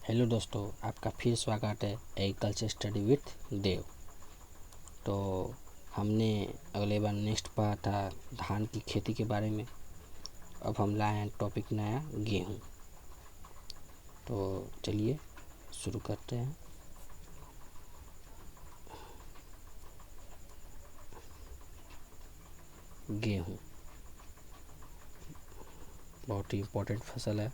Hello दोस्तों, आपका फिर स्वागत है एग्रीकल्चर स्टडी विथ देव। तो हमने अगले बार नेक्स्ट पढ़ा था धान की खेती के बारे में। अब हम लाए हैं टॉपिक नया गेहूँ। तो चलिए शुरू करते हैं। गेहूँ बहुत ही इम्पोर्टेंट फसल है।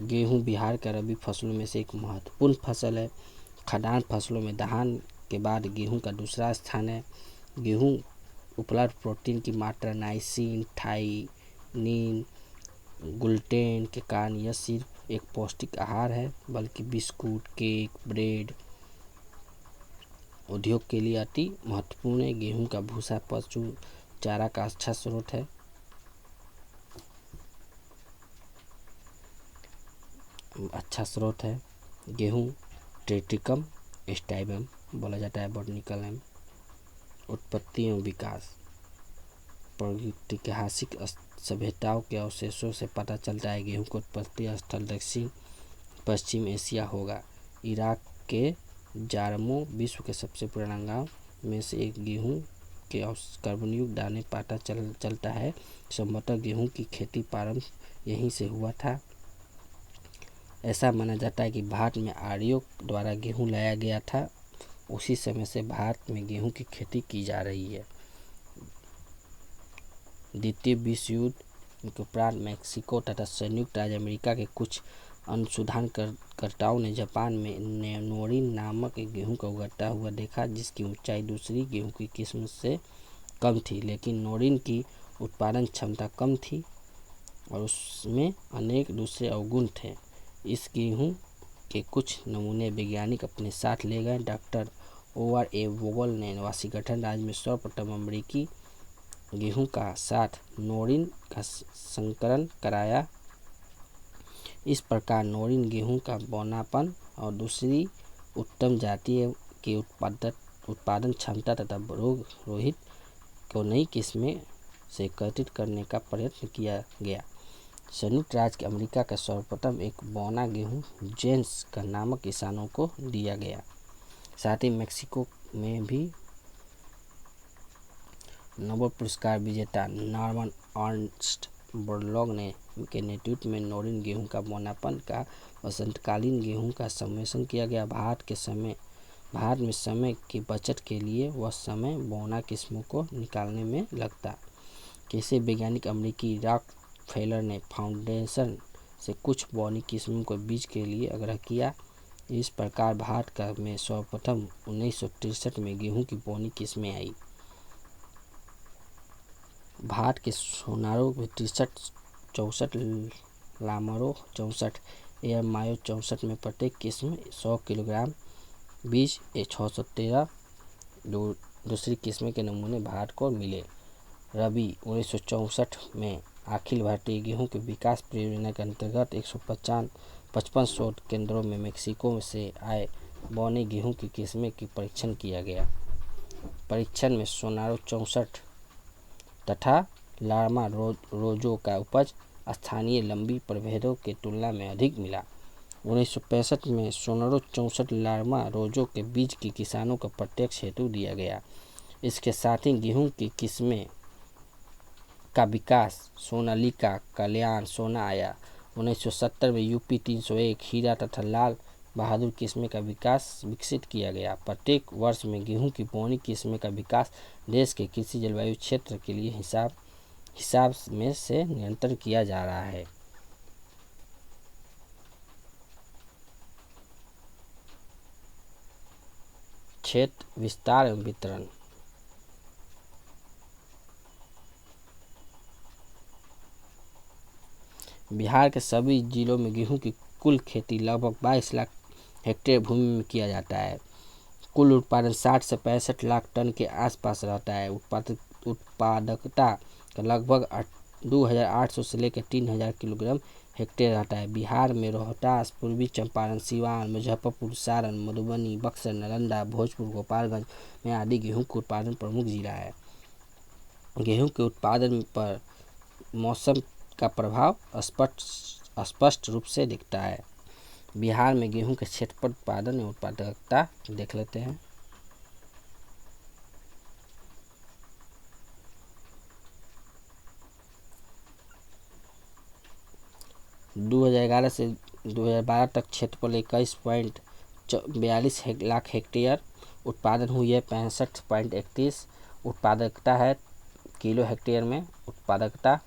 गेहूँ बिहार के रबी फसलों में से एक महत्वपूर्ण फसल है। खदान फसलों में धान के बाद गेहूं का दूसरा स्थान है। गेहूं उपलब्ध प्रोटीन की मात्रा नाइसिन, थाइमिन, ग्लूटेन के कारण यह सिर्फ एक पौष्टिक आहार है, बल्कि बिस्कुट, केक, ब्रेड उद्योग के लिए अति महत्वपूर्ण है। गेहूं का भूसा पशु चारा का अच्छा स्रोत है। गेहूं ट्रेटिकम स्टाइबम बोला जाता है, बॉटनिकल नेम। उत्पत्ति एवं विकास। प्रागैतिहासिक सभ्यताओं के अवशेषों से पता चलता है गेहूं का उत्पत्ति स्थल दक्षिण पश्चिम एशिया होगा। इराक के जारमो विश्व के सबसे पुराना गांव में से एक। गेहूं के कर्बनयुक्त दाने पता चलता है। संभवतः गेहूं की खेती प्रारंभ यहीं से हुआ था। ऐसा माना जाता है कि भारत में आर्यों द्वारा गेहूं लाया गया था। उसी समय से भारत में गेहूं की खेती की जा रही है। द्वितीय विश्व युद्ध के उपरांत मैक्सिको तथा संयुक्त राज्य अमेरिका के कुछ अनुसंधानकर्ताओं ने जापान में नोरिन नामक एक गेहूं का उगता हुआ देखा, जिसकी ऊंचाई दूसरी गेहूं की किस्म से कम थी, लेकिन नोरिन की उत्पादन क्षमता कम थी और उसमें अनेक दूसरे अवगुण थे। इस गेहूं के कुछ नमूने वैज्ञानिक अपने साथ ले गए। डॉक्टर ओवर ए वोगल ने वाशिंगटन राज्य में सर्वप्रथम अमेरिकी गेहूं का साथ नोरिन का संकरण कराया। इस प्रकार नोरिन गेहूं का बौनापन और दूसरी उत्तम जाति के उत्पादन क्षमता तथा रोग रोहित को नई किस्में से एकत्रित करने का प्रयत्न किया गया। संयुक्त राज्य अमेरिका का सर्वप्रथम एक बौना गेहूं जेन्स का नामक किसानों को दिया गया। साथ ही मेक्सिको में भी नोबेल पुरस्कार विजेता नॉर्मन अर्नस्ट बोरलॉग ने के नेतृत्व में नोरिन गेहूं का बौनापन का वसंतकालीन गेहूं का सम्मेलन किया गया। भारत में समय की बचत के लिए वह समय बौना किस्मों को निकालने में लगता। कृषि वैज्ञानिक अमेरिकी रॉकफेलर ने फाउंडेशन से कुछ बौनी किस्मों को बीज के लिए आग्रह किया। इस प्रकार भारत में सर्वप्रथम 1963 में गेहूं की बौनी किस्में आई। भारत के सोनारो में 63-64, लामरो 64, एयर मायो 64 में प्रत्येक किस्म 100 किलोग्राम बीज 613 दूसरी किस्म के नमूने भारत को मिले। रबी 1964 में अखिल भारतीय गेहूं के विकास परियोजना के अंतर्गत 155 शोध केंद्रों में मेक्सिको से आए बौने गेहूं की किस्में की परीक्षण किया गया। परीक्षण में सोनारो 64 तथा लार्मा रोजो का उपज स्थानीय लंबी प्रभेदों के तुलना में अधिक मिला। 1965 में सोनारो 64 लार्मा रोजो के बीज की किसानों को प्रत्यक्ष हेतु दिया गया। इसके साथ ही गेहूं की किस्में का विकास सोनालिका, कल्याण, सोना आया। 1970 में यूपी 301, हीरा तथा लाल बहादुर किस्में का विकसित किया गया। प्रत्येक वर्ष में गेहूं की बौनी किस्में का विकास देश के कृषि जलवायु क्षेत्र के लिए हिसाब में से निरंतर किया जा रहा है। क्षेत्र विस्तार एवं वितरण। बिहार के सभी जिलों में गेहूं की कुल खेती लगभग 22 लाख हेक्टेयर भूमि में किया जाता है। कुल उत्पादन 60 से 65 लाख टन के आसपास रहता है। उत्पादकता का लगभग 2800 से लेकर 3000 किलोग्राम हेक्टेयर रहता है। बिहार में रोहतास, पूर्वी चंपारण, सिवान, मुजफ्फरपुर, सारण, मधुबनी, बक्सर, नालंदा, भोजपुर, गोपालगंज में आदि गेहूं के उत्पादन प्रमुख जिला है। गेहूं के उत्पादन पर मौसम का प्रभाव स्पष्ट रूप से दिखता है। बिहार में गेहूं के क्षेत्रफल, उत्पादन एवं उत्पादकता देख लेते हैं। दो 2011 से 2012 तक क्षेत्रफल 21.42 लाख हेक्टेयर, उत्पादन हुई है 65.31, उत्पादकता है किलो हेक्टेयर में, उत्पादकता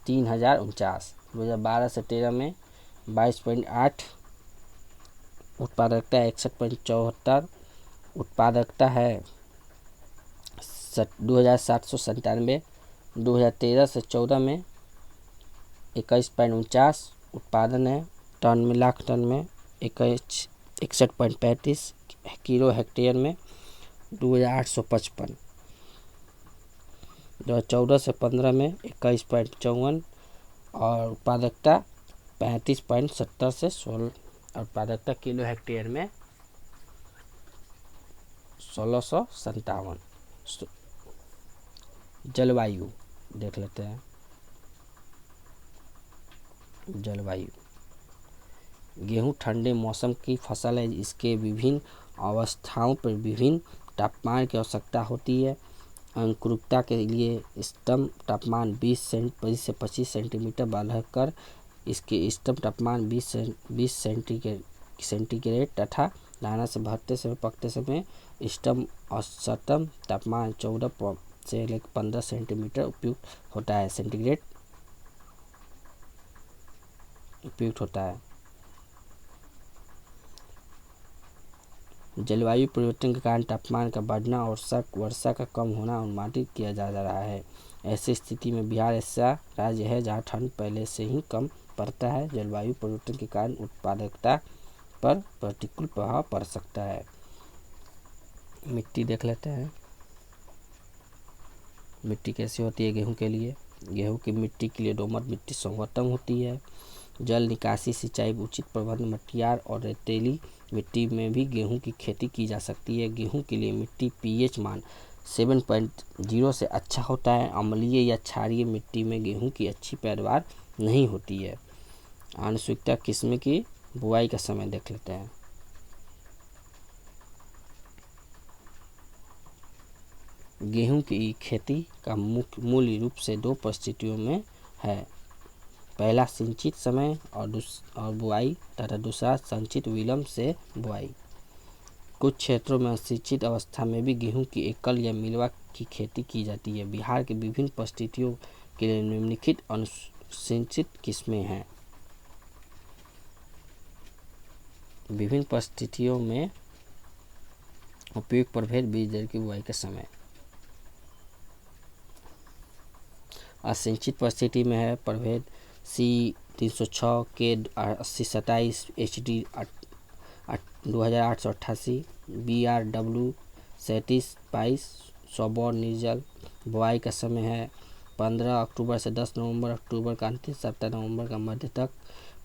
3049। 2012 से 13 में 22.8, उत्पादकता 61.74, उत्पादकता है 2797। 2013 से 14 में 21.49, उत्पादन है टन में, लाख टन में 61.35 किलो हेक्टेयर में, 2855। 2014 से 15 में 21.54 और उत्पादकता 35.70 से 16, उत्पादकता किलो हेक्टेयर में 1657। जलवायु देख लेते हैं। जलवायु, गेहूं ठंडे मौसम की फसल है। इसके विभिन्न अवस्थाओं पर विभिन्न तापमान की आवश्यकता होती है। अंकुरितता के लिए न्यूनतम तापमान 20 से 25 सेंटीमीटर बढ़कर इसके न्यूनतम तापमान 20 सेंटीग्रेड तथा दाना से भरते समय पकते समय औसतम तापमान 14 से 15 सेंटीमीटर उपयुक्त होता है, सेंटीग्रेड उपयुक्त होता है। जलवायु परिवर्तन के कारण तापमान का बढ़ना और वर्षा का कम होना अनुमानित किया जा रहा है। ऐसी स्थिति में बिहार ऐसा राज्य है जहां ठंड पहले से ही कम पड़ता है। जलवायु परिवर्तन के कारण उत्पादकता पर प्रतिकूल प्रभाव पड़ सकता है। मिट्टी देख लेते हैं। मिट्टी कैसी होती है गेहूं के लिए? गेहूं की मिट्टी के लिए दोमट मिट्टी सर्वोत्तम होती है। जल निकासी, सिंचाई, उचित प्रबंधन, मटियार और रेतीली मिट्टी में भी गेहूं की खेती की जा सकती है। गेहूं के लिए मिट्टी पीएच मान 7.0 से अच्छा होता है। अम्लीय या क्षारीय मिट्टी में गेहूं की अच्छी पैदावार नहीं होती है। आनुवंशिकता किस्म की बुआई का समय देख लेते हैं। गेहूं की खेती का मूल रूप से 2 परिस्थितियों में है। पहला सिंचित समय और बुआई तथा दूसरा संचित विलंब से बुआई। कुछ क्षेत्रों में असिंचित अवस्था में भी गेहूं की एकल या मिलवा की खेती की जाती है। बिहार के विभिन्न परिस्थितियों के लिए निम्नलिखित अनुसिंचित किस्में हैं। विभिन्न परिस्थितियों में उपयुक्त प्रभेद बीज दर की बुआई के समय। असिंचित परिस्थिति में है प्रभेद सी 306 के 8027 HD 2888, BRW 3722 सबौर निर्जल। बुआई का समय है 15 अक्टूबर से 10 नवंबर, अक्टूबर का अंतिम सप्ताह, नवंबर का मध्य तक।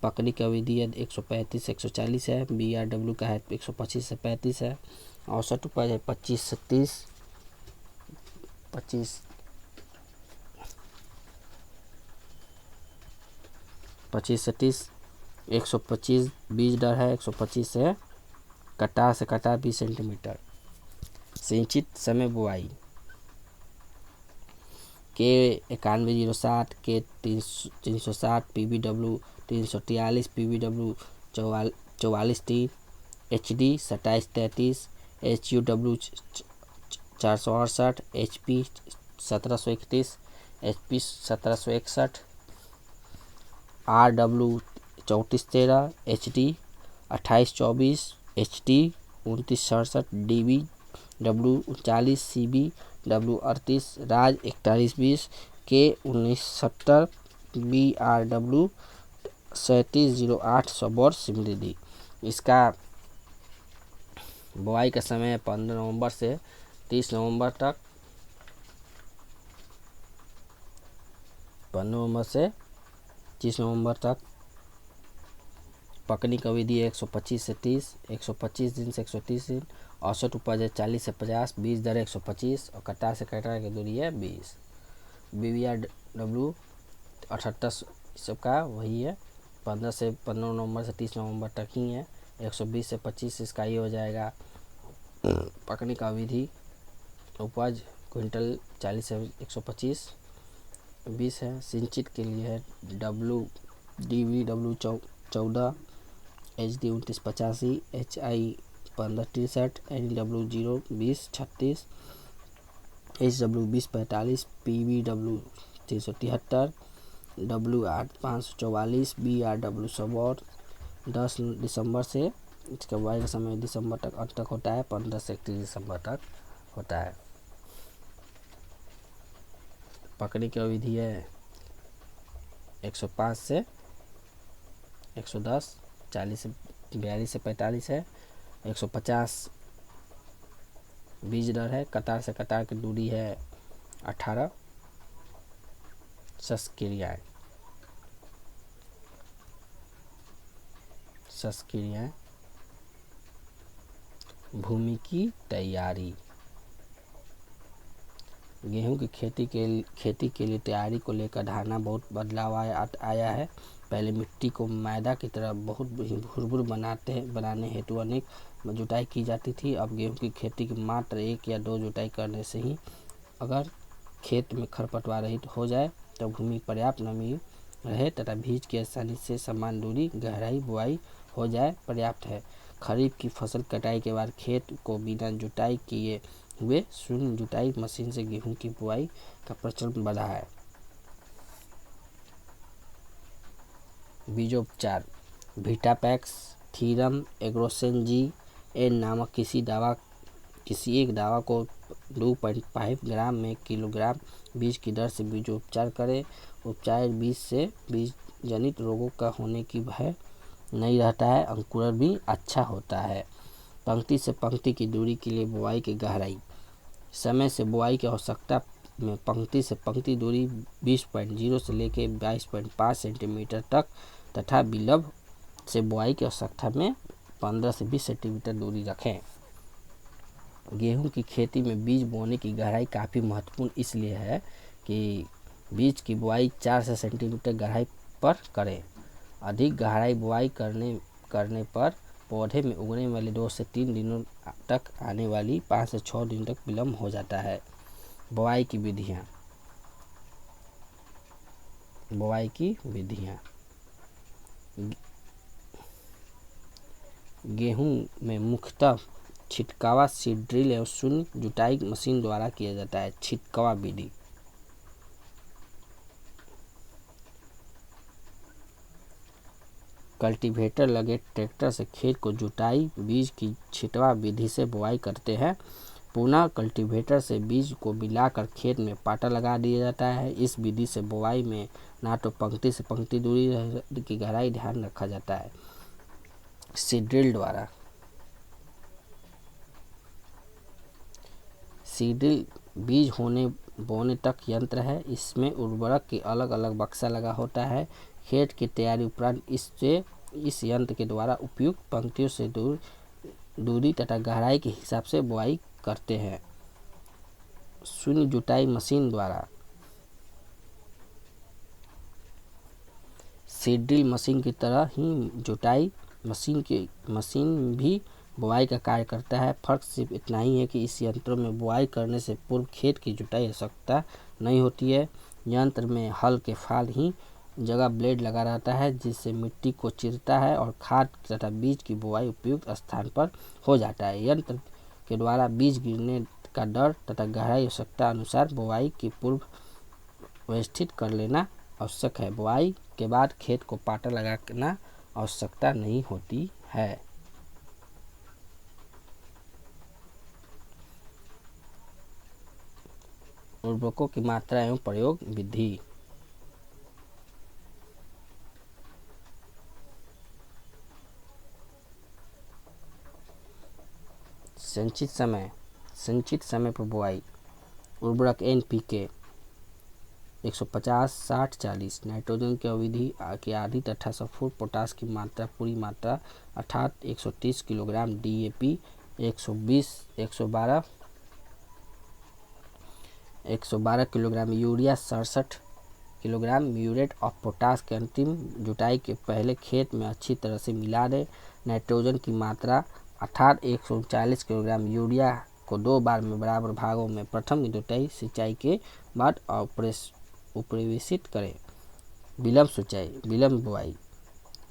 पकने की अवधि 135 से 140 है। BRW का है 125 से 35 है। औसत उपज है 25 से 30 125 बीज दर है 125 से कटार 20 सेंटीमीटर। सिंचित समय बुआई के 9107 के 360 PBW 343 PBW 44 HD 2733 HUW 468 HP 1731 HP 1761 RW 3413 HD 2824 HD 2967 DBW 39 CBW 38 राज 4120 के 1970 BRW 3708 सबौर समृद्धि। इसका बुआई का समय 15 नवंबर से 30 नवंबर तक। 15 नवंबर से 30 नवंबर तक। पकने की अवधि 125 से 30, 125 दिन से 130 दिन। औसत उपज है 40 से 50, बीज दर 125 और कटार से कटार की दूरी है 20। BRW 78 सबका वही है 15 नवंबर से 30 नवंबर तक ही है। 120 से 25 इसका ही हो जाएगा। पकने का विधि, उपज क्विंटल 40 से 125 20 है। सिंचित के लिए है DVW14, HD 2985, HI 1563, NW 02036, HW 2045, PBW 373, WR 544, BRW 100 और 10 दिसंबर से इसका बुआई का समय दिसंबर तक अंत तक होता है। 15 से 31 दिसंबर तक होता है। पकने की विधि है 105 से 110, 42 से 45 है। 150 बीज दर है। कतार से कतार की दूरी है 18। शस्क्रियाएँ भूमि की तैयारी। गेहूं की खेती के लिए तैयारी को लेकर धारणा बहुत बदलाव आया है। पहले मिट्टी को मैदा की तरह बहुत भुरभुर बनाने हेतु अनेक जुताई की जाती थी। अब गेहूं की खेती की मात्र 1 या 2 जुताई करने से ही अगर खेत में खरपतवार रहित हो जाए तो भूमि पर्याप्त नमी रहे तथा बीज की आसानी से समान दूरी गहराई बुआई हो जाए पर्याप्त है। खरीफ की फसल कटाई के बाद खेत को बिना जुताई किए हुए शून्य जुताई मशीन से गेहूं की बुआई का प्रचलन बढ़ा है। बीजोपचार, विटापैक्स, थीरम, एग्रोसेन जी-एन नामक किसी एक दवा को 2.5 ग्राम में किलोग्राम बीज की दर से बीजोपचार करें। उपचार बीज से बीज जनित रोगों का होने की भय नहीं रहता है। अंकुरण भी अच्छा होता है। पंक्ति से पंक्ति की दूरी के लिए बुआई की गहराई। समय से बुआई की आवश्यकता में पंक्ति से पंक्ति दूरी 20.0 से लेकर 22.5 सेंटीमीटर तक तथा विलंब से बुआई की आवश्यकता में 15 से 20 सेंटीमीटर दूरी रखें। गेहूं की खेती में बीज बोने की गहराई काफ़ी महत्वपूर्ण इसलिए है कि बीज की बुआई 4 से सेंटीमीटर गहराई पर करें। अधिक गहराई बुआई करने पर पौधे में उगने वाले 2 से 3 दिनों तक आने वाली 5 से 6 दिन तक विलम्ब हो जाता है। बुआई की विधियाँ। गेहूं में मुख्यतः छिटकावा सीड ड्रिल एवं शून्य जुताई मशीन द्वारा किया जाता है। छिटकावा विधि। कल्टीवेटर लगे ट्रैक्टर से खेत को जुताई बीज की छिटवा विधि से बुआई करते हैं। पुनः कल्टीवेटर से बीज को मिलाकर खेत में पाटा लगा दिया जाता है। इस विधि से बुआई में ना तो पंक्ति से पंक्ति दूरी की गहराई ध्यान रखा जाता है। सीड ड्रिल द्वारा। सीड ड्रिल बीज बोने तक यंत्र है। इसमें उर्वरक के अलग अलग बक्सा लगा होता है। खेत की तैयारी उपरांत इस यंत्र के द्वारा उपयुक्त पंक्तियों से दूरी तथा गहराई के हिसाब से बुआई करते हैं। शून्य जुताई मशीन द्वारा। सीड ड्रिल मशीन की तरह ही जुताई मशीन भी बुआई का कार्य करता है। फर्क सिर्फ इतना ही है कि इस यंत्रों में बुआई करने से पूर्व खेत की जुताई आवश्यकता नहीं होती है। यंत्र में हल के फाल ही जगह ब्लेड लगा रहता है जिससे मिट्टी को चीरता है और खाद तथा बीज की बुआई उपयुक्त स्थान पर हो जाता है। यंत्र के द्वारा बीज गिरने का दर तथा गहराई आवश्यकता अनुसार बुआई की पूर्व व्यवस्थित कर लेना आवश्यक है। बुआई के बाद खेत को पाटा लगाना आवश्यकता नहीं होती है। उर्वरकों की मात्रा एवं प्रयोग विधि। संचित समय पर बुआई। उर्वरक NPK 150, 60, 40। नाइट्रोजन की अवधि के आधी तथा सल्फर पोटास की मात्रा पूरी मात्रा अर्थात 130 kilogram. DAP 112 kilogram. Urea 67 kilogram muriate of potash के अंतिम जुताई के पहले खेत में अच्छी तरह से मिला दें। नाइट्रोजन की मात्रा अर्थात 139 किलोग्राम यूरिया को 2 बार में बराबर भागों में प्रथम जुताई सिंचाई के बाद उपवेशित करें। विलंब सिंचाई, विलंब बुआई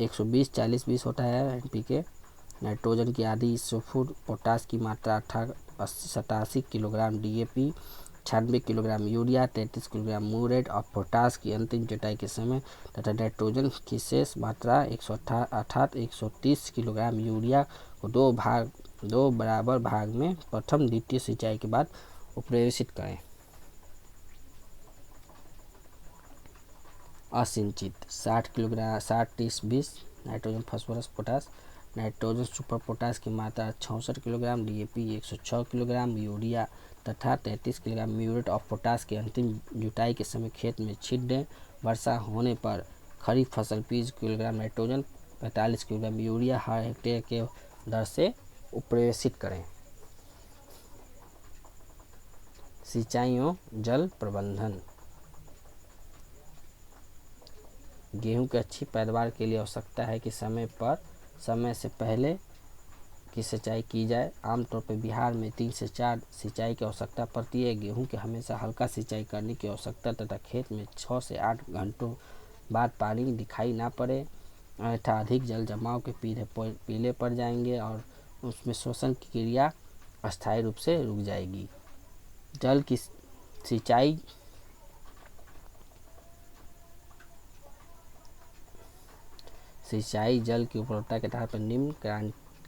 120-40-20 होता है एनपीके। नाइट्रोजन की आधी सल्फर, पोटास की मात्रा 87 kilogram DAP, 96 kilogram urea, 33 kilogram muriate और पोटास की अंतिम जुताई के समय तथा नाइट्रोजन की शेष मात्रा 130 किलोग्राम यूरिया को 2 बराबर भाग में प्रथम द्वितीय सिंचाई के बाद उपवेशित करें। असिंचित 60 kilogram 60-30-20 nitrogen phosphorus potash. Nitrogen super potash की मात्रा 66 किलोग्राम डीएपी, 106 किलोग्राम यूरिया तथा 33 किलोग्राम म्यूरेट ऑफ पोटास के अंतिम जुताई के समय खेत में छींट दें। वर्षा होने पर खरीफ फसल 20 किलोग्राम नाइट्रोजन, 45 किलोग्राम यूरिया हर हेक्टेयर के दर से उपवेशित करें। सिंचाई एवं जल प्रबंधन। गेहूं की अच्छी पैदावार के लिए आवश्यकता है कि समय से पहले की सिंचाई की जाए। आमतौर पर बिहार में 3 से 4 सिंचाई की आवश्यकता पड़ती है। गेहूं के हमेशा हल्का सिंचाई करने की आवश्यकता तथा खेत में 6 से 8 घंटों बाद पानी दिखाई ना पड़े, अन्यथा अधिक जल जमाव के पीले पड़ जाएंगे और उसमें शोषण की क्रिया अस्थायी रूप से रुक जाएगी। जल की सिंचाई जल की उपलब्धता के आधार पर निम्न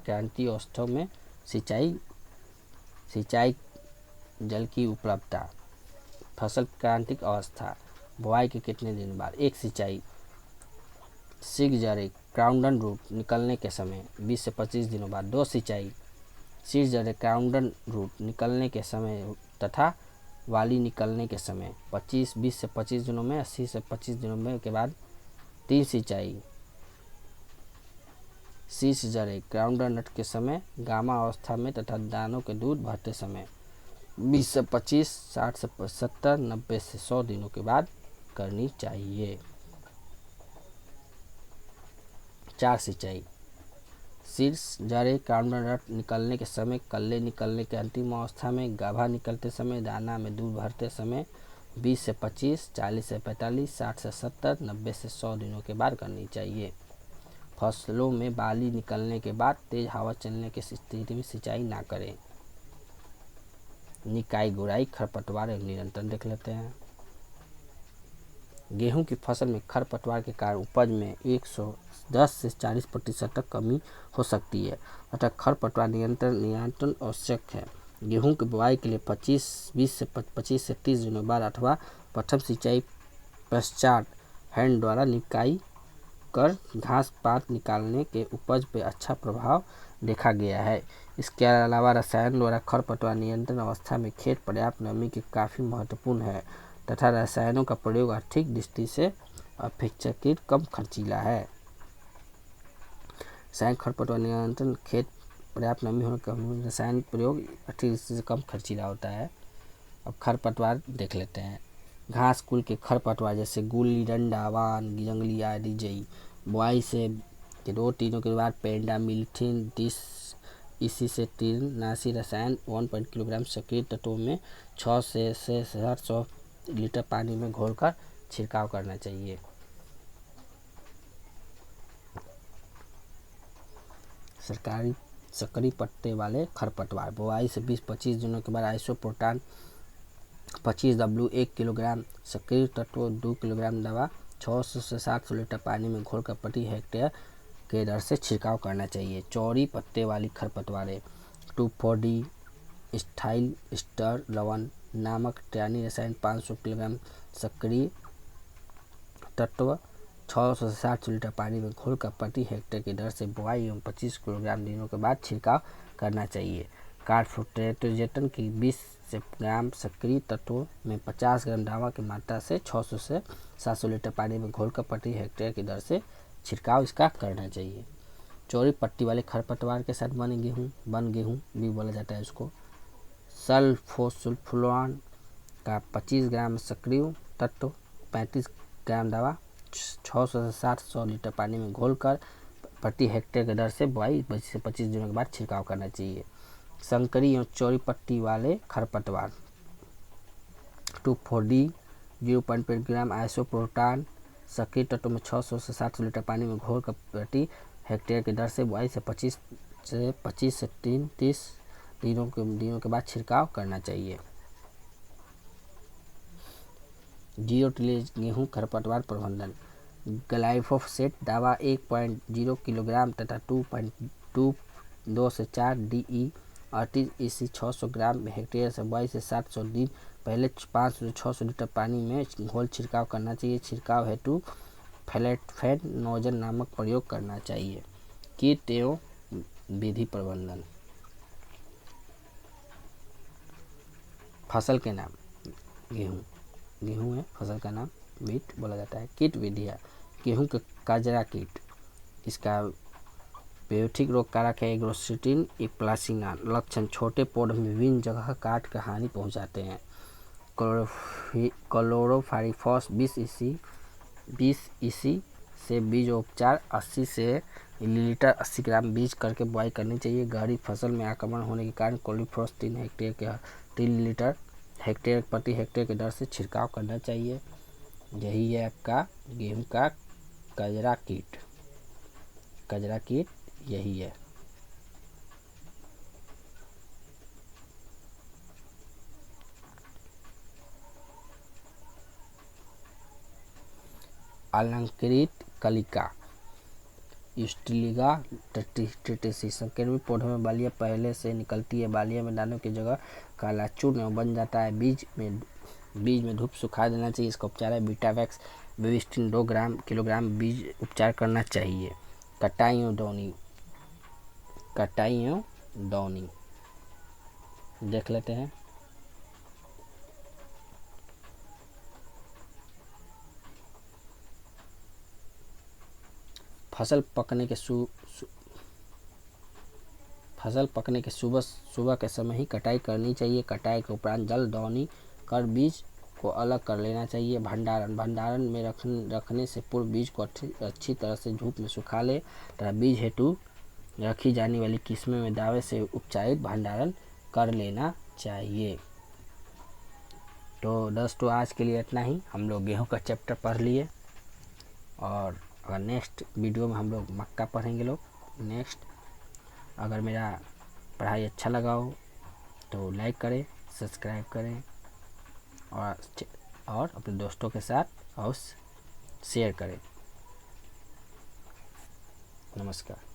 क्रांति अवस्थाओं में सिंचाई जल की उपलब्धता। फसल क्रांतिक अवस्था, बुआई के कितने दिन बाद एक सिंचाई। सीग जड़े क्राउडन रूट निकलने के समय 20 से 25 दिनों बाद 2 सिंचाई। सीग जड़े क्राउडन रूट निकलने के समय तथा वाली निकलने के समय 20 से 25 दिनों में, 80 से 25 दिनों में के बाद 3 सिंचाई। शीश जड़े ग्राउंडर नट के समय, गामा अवस्था में तथा दानों के दूध भरते समय 20 से 25, 60 से 70, 90 से 100 दिनों के बाद करनी चाहिए। 4 सिंचाई। शीर्ष जड़े ग्राउंडर नट निकलने के समय, कल्ले निकलने के अंतिम अवस्था में, गाभा निकलते समय, दाना में दूध भरते समय 20 से 25, 40 से 45, 60 से 70, 90 से 100 दिनों के बाद करनी चाहिए। फसलों में बाली निकलने के बाद तेज हवा चलने की स्थिति में सिंचाई ना करें। निकाई गुड़ाई, खरपतवार एवं नियंत्रण देख लेते हैं। गेहूं की फसल में खरपतवार के कारण उपज में 110 से 40% तक कमी हो सकती है, अतः खरपतवार नियंत्रण आवश्यक है। गेहूं की बुआई के लिए 25 से 30 दिनों बाद अथवा प्रथम सिंचाई पश्चात हैंड द्वारा निकाई कर घास पात निकालने के उपज पर अच्छा प्रभाव देखा गया है। इसके अलावा रसायन द्वारा खरपतवार नियंत्रण अवस्था में खेत पर्याप्त नमी के काफ़ी महत्वपूर्ण है तथा रसायनों का प्रयोग आर्थिक दृष्टि से अपेक्षाकृत कम खर्चीला है। रसायन खरपतवार नियंत्रण खेत पर्याप्त नमी होने का रसायन प्रयोग आर्थिक दृष्टि से कम खर्चीला होता है। अब खरपतवार देख लेते हैं। घास कुल के खरपतवार जैसे गुल्ली डंडा, वान, जंगली आदि जई बुआई से 2-3 के बाद पेंडा मिल्थिन 30 इसी से कीटनाशी रसायन 1 किलोग्राम सक्रिय तत्वों में 6 से 700 लीटर पानी में घोलकर छिड़काव करना चाहिए। सरकारी सकरी पत्ते वाले खरपतवार बुआई से 20-25 दिनों के बाद आइसोप्रोटान 25W 1 किलोग्राम, सक्रिय तत्व 2 किलोग्राम दवा 600 से 700 लीटर पानी में घोलकर प्रति हेक्टेयर के दर से छिड़काव करना चाहिए। चौड़ी पत्ते वाली खरपतवारें 2,4-D स्टाइल स्टर लवन नामक ट्यानी रसायन 500 किलोग्राम, सक्रिय तत्व 600 से 700 लीटर पानी में घोलकर प्रति हेक्टेयर की दर से बुआई एवं 25 किलोग्राम दिनों के बाद छिड़काव करना चाहिए। कार्बोट्रेटोजेटन की 20 ग्राम, सक्रिय तत्वों में 50 ग्राम दवा की मात्रा से 600 से 700 लीटर पानी में घोलकर प्रति हेक्टेयर की दर से छिड़काव इसका करना चाहिए। चौड़ी पट्टी वाले खरपतवार के साथ बन गेहूँ भी बोला जाता है इसको। सल्फोसुल्फोरान का 25 ग्राम, सक्रिय तत्व 35 ग्राम दवा 600 से 700 लीटर पानी में घोलकर प्रति हेक्टेयर के दर से 22 से 25 दिनों के बाद छिड़काव करना चाहिए। संकरी एवं चौड़ी पत्ती वाले खरपतवार 2,4-D 0.5 ग्राम आइसोप्रोटान सक्रिय तत्व में 600 से 700 लीटर पानी में घोलकर प्रति हेक्टेयर की दर से 22 से 25 से 30 दिनों के बाद छिड़काव करना चाहिए। जीरो टिलेज गेहूँ खरपतवार प्रबंधन ग्लाइफोसेट दवा 1.0 किलोग्राम तथा 2 से 4 DE 38 EC 600 ग्राम हेक्टेयर से 22 से 700 दिन पहले 500 से 600 लीटर पानी में घोल छिड़काव करना चाहिए। छिड़काव हेतु फ्लैटफेड नोजल नामक प्रयोग करना चाहिए। कीट एवं विधि प्रबंधन फसल के नाम गेहूँ है, फसल का नाम वीट बोला जाता है। कीट विधियाँ गेहूँ के काजरा कीट, इसका पेयोटिक रोग कारक है एग्रोसिटिन इक्लासिना। लक्षण छोटे पौधे में विभिन्न जगह काट कर हानि पहुंचाते हैं। क्लोरोफाइरीफॉस 20 EC से बीज उपचार 80 से मिलीलीटर 80 ग्राम बीज करके बुआई करनी चाहिए। गहरी फसल में आक्रमण होने के कारण क्लोरोफाइरीफॉस 3 लीटर हेक्टेयर प्रति हेक्टेयर की दर से छिड़काव करना चाहिए। यही है आपका गेहूं का कजरा कीट यही है। अलंकृत कलिका यूस्टिलिगा ट्रिटिसिस। संकरित पौधों में बालियां पहले से निकलती है। बालियां में दानों की जगह काला चूर्ण बन जाता है। बीज में धूप सुखा देना चाहिए। इसका उपचार है बीटावैक्स बेबिस्टिन 2 किलोग्राम बीज उपचार करना चाहिए। कटाई एवं दौनी देख लेते हैं। फसल पकने के सुबह के समय ही कटाई करनी चाहिए। कटाई के उपरांत जल दौनी कर बीज को अलग कर लेना चाहिए। भंडारण में रखने से पूर्व बीज को अच्छी तरह से धूप में सुखा ले तथा बीज हेतु रखी जाने वाली किस्में में दावे से उपचारित भंडारण कर लेना चाहिए। तो दोस्तों आज के लिए इतना ही। हम लोग गेहूं का चैप्टर पढ़ लिए और अगर नेक्स्ट वीडियो में हम लोग मक्का पढ़ेंगे नेक्स्ट। अगर मेरा पढ़ाई अच्छा लगा हो तो लाइक करें, सब्सक्राइब करें और अपने दोस्तों के साथ और शेयर करें। नमस्कार।